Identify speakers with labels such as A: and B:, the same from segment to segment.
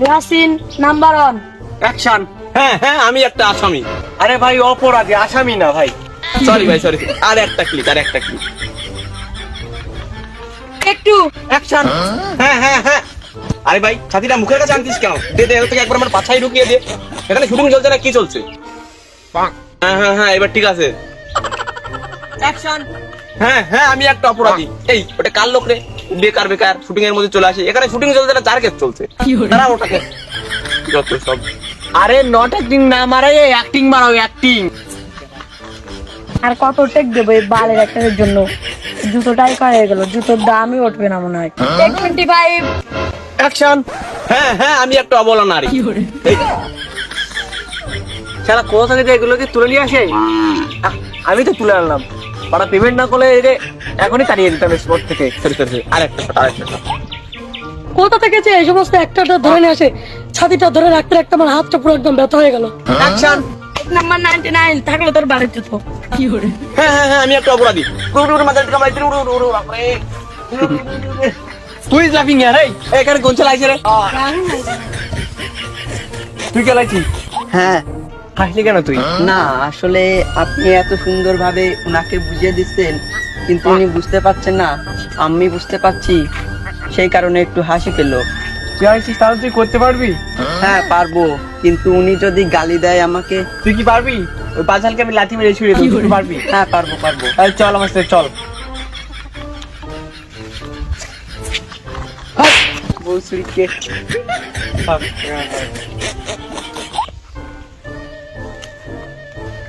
A: Yasin number 1
B: action.
C: হ্যাঁ হ্যাঁ, আমি একটা আসামি।
B: আরে ভাই অপরাধী, আসামি না ভাই।
C: সরি ভাই, সরি। আর একটা ক্লিক।
A: একটু
B: অ্যাকশন।
C: হ্যাঁ হ্যাঁ হ্যাঁ। আরে ভাই, ছাতিটা মুখের কাছে আনতিস কেন? দে দে, ওর থেকে একবার আমার পাছায় ঢুকিয়ে দে। এখানে শুটিং চলছে না কি চলছে? হ্যাঁ হ্যাঁ হ্যাঁ, এবার ঠিক আছে।
B: অ্যাকশন।
C: হ্যাঁ হ্যাঁ, আমি একটা অপরাধী। এই, ওটা কার লোক রে? বেকার বেকার শুটিং এর মধ্যে চলে আসে। এখানে শুটিং চলছে না, 4 কেস চলছে। তারা ওটাকে যত সব।
B: আরে নট অ্যাক্টিং না মারে, অ্যাক্টিং মারো, অ্যাক্টিং।
A: আর কত টেক দেবো এই বালের একটার জন্য? জুতোটাই হয়ে গেল, জুতোর দামই উঠবে না মনে হয়। 25
B: অ্যাকশন।
C: হ্যাঁ হ্যাঁ, আমি একটা অবলা নারী। এই,
B: শালা কোথা থেকে এগুলোকে তুলে নিয়ে আসে? আমি তো তুলে আনলাম, ওরা পেমেন্ট না করলে একে এখনই তাড়িয়ে দিতাম স্পট থেকে।
C: সরি সরি সরি, আরেকটা shot।
A: কোথা থেকে যে এই সমস্ত একটা ধরে নিয়ে আসে, ছাতিটা ধরে রাখতে রাখতে আমার হাতটা পুরো একদম ব্যথা হয়ে গেল।
B: অ্যাকশন।
A: নাম্বার 99 থাকলে তোর বাড়িতে তো
C: হ্যাঁ হ্যাঁ হ্যাঁ, আমি একটা অপরাধী।
B: তুই লাফিং ইয়ার, এই এখানে কোন ছেলে আইছে রে? তুই কে লাইছিস?
D: হ্যাঁ,
B: হাসলি কেন তুই?
D: না আসলে আপনি এত সুন্দরভাবে উনাকে বুঝিয়ে দিচ্ছেন, কিন্তু উনি বুঝতে পারছেন না, আমি বুঝতে পারছি, সেই কারণে একটু হাসি পেলো।
B: তুই আইছিস তাহলে তুই করতে পারবি?
D: হ্যাঁ পারবো, কিন্তু উনি যদি গালি দেয় আমাকে।
B: তুই কি পারবি? ওই বাজালকে আমি লাথি মেরে ছুড়ে দেবো, তুই পারবি?
D: হ্যাঁ পারবো পারবো।
B: তাহলে চল আমার সাথে চল।
D: বৌসুরিকে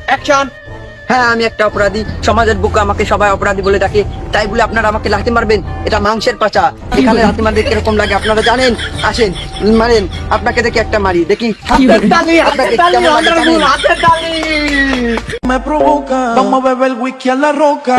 B: অ্যাকশন।
D: হ্যাঁ, আমি একটা অপরাধী, সমাজের বুকে আমাকে সবাই অপরাধী বলে ডাকে, তাই বলে আপনারা আমাকে লাথি মারবেন? এটা মাংসের পাচা, এখানে লাথি মারলে কিরকম লাগে আপনারা জানেন? আসেন মারেন, আপনাকে দেখে একটা মারি, দেখি আপনাকে কেমন লাগে জানেন?
E: Me provoca, vamos a beber whisky a la roca.